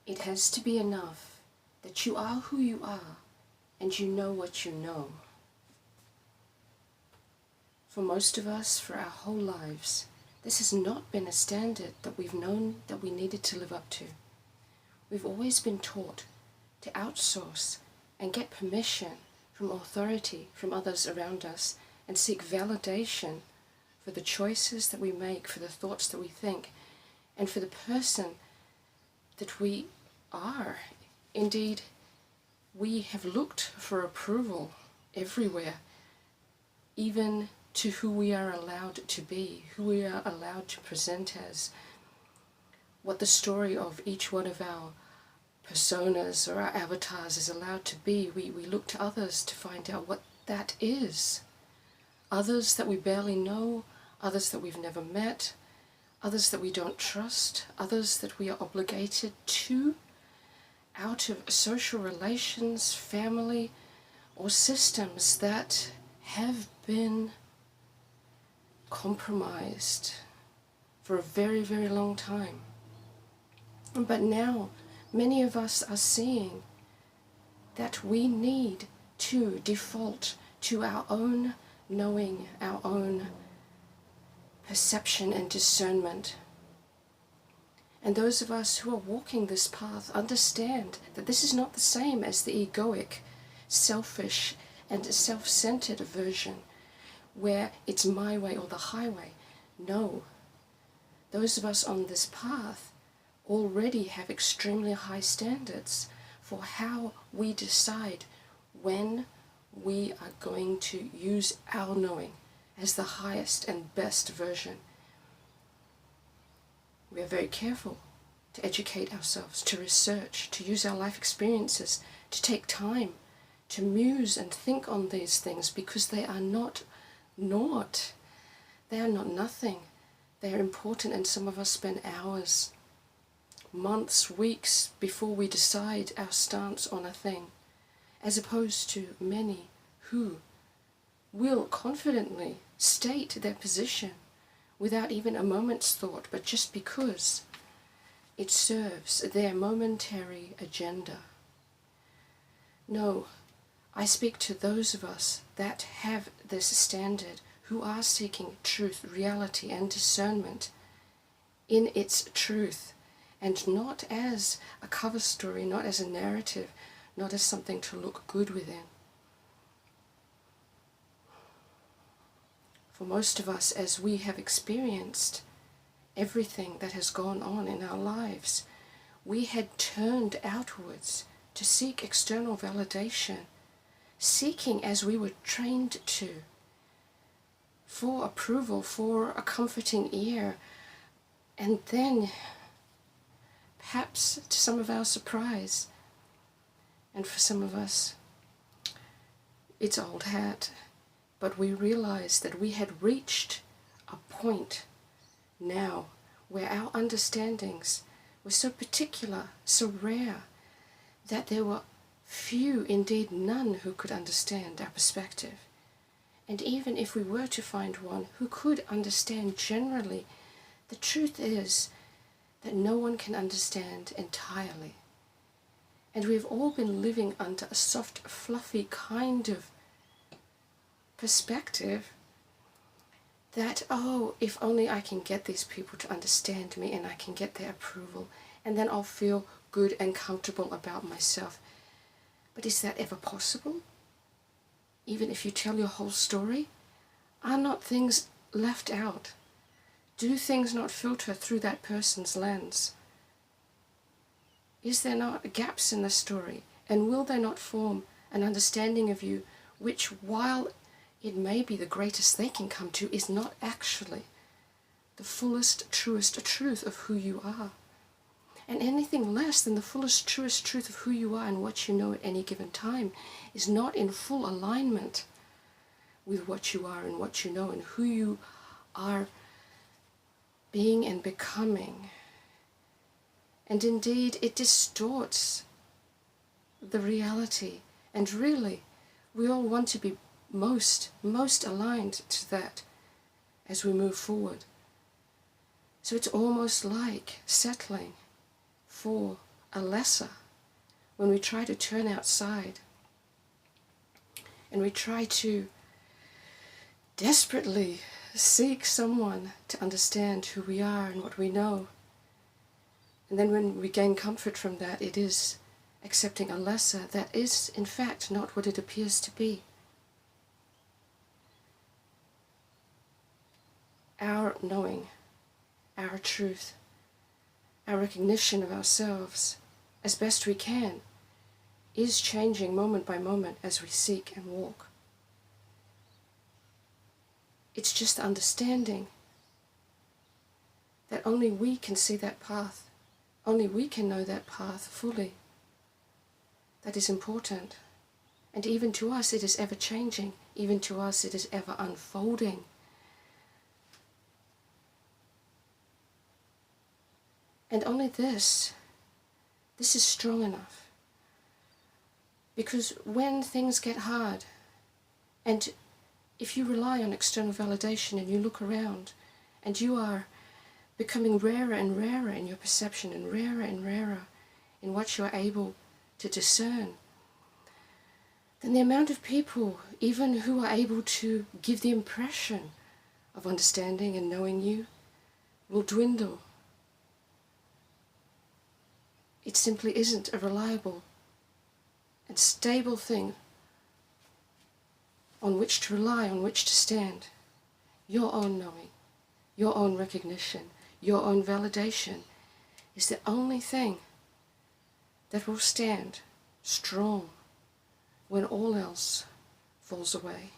It has to be enough that you are who you are and you know what you know. For most of us, for our whole lives, this has not been a standard that we've known that we needed to live up to. We've always been taught to outsource and get permission from authority, from others around us, and seek validation for the choices that we make, for the thoughts that we think, and for the person that we are. Indeed, we have looked for approval everywhere, even to who we are allowed to be, who we are allowed to present as, what the story of each one of our personas or our avatars is allowed to be. We look to others to find out what that is. Others that we barely know, others that we've never met, others that we don't trust, others that we are obligated to out of social relations, family, or systems that have been compromised for a very, very long time. But now, many of us are seeing that we need to default to our own knowing, our own perception and discernment. And those of us who are walking this path understand that this is not the same as the egoic, selfish, and self-centered version where it's my way or the highway. No. Those of us on this path already have extremely high standards for how we decide when we are going to use our knowing as the highest and best version. We are very careful to educate ourselves, to research, to use our life experiences, to take time, to muse and think on these things, because they are not naught. They are not nothing. They are important, and some of us spend hours, months, weeks before we decide our stance on a thing, as opposed to many who will confidently state their position without even a moment's thought, but just because it serves their momentary agenda. No, I speak to those of us that have this standard, who are seeking truth, reality, and discernment in its truth, and not as a cover story, not as a narrative, not as something to look good within. For most of us, as we have experienced everything that has gone on in our lives, we had turned outwards to seek external validation, seeking, as we were trained to, for approval, for a comforting ear, and then, perhaps to some of our surprise, and for some of us, it's old hat, but we realized that we had reached a point now where our understandings were so particular, so rare, that there were few, indeed none, who could understand our perspective. And even if we were to find one who could understand generally, the truth is that no one can understand entirely. And we've all been living under a soft, fluffy kind of perspective that, oh, if only I can get these people to understand me and I can get their approval, and then I'll feel good and comfortable about myself. But is that ever possible? Even if you tell your whole story, are not things left out? Do things not filter through that person's lens? Is there not gaps in the story? And will they not form an understanding of you which, while it may be the greatest they can come to, is not actually the fullest, truest truth of who you are? And anything less than the fullest, truest truth of who you are and what you know at any given time is not in full alignment with what you are and what you know and who you are being and becoming. And indeed, it distorts the reality. And really, we all want to be most aligned to that as we move forward. So it's almost like settling for a lesser when we try to turn outside and we try to desperately seek someone to understand who we are and what we know. And then when we gain comfort from that, it is accepting a lesser that is, in fact, not what it appears to be. Our knowing, our truth, our recognition of ourselves, as best we can, is changing moment by moment as we seek and walk. It's just understanding that only we can see that path, only we can know that path fully. That is important. And even to us it is ever changing, even to us it is ever unfolding. And only this is strong enough. Because when things get hard, and if you rely on external validation and you look around, and you are becoming rarer and rarer in your perception and rarer in what you are able to discern, then the amount of people, even who are able to give the impression of understanding and knowing you, will dwindle. It simply isn't a reliable and stable thing on which to rely, on which to stand. Your own knowing, your own recognition, your own validation is the only thing that will stand strong when all else falls away.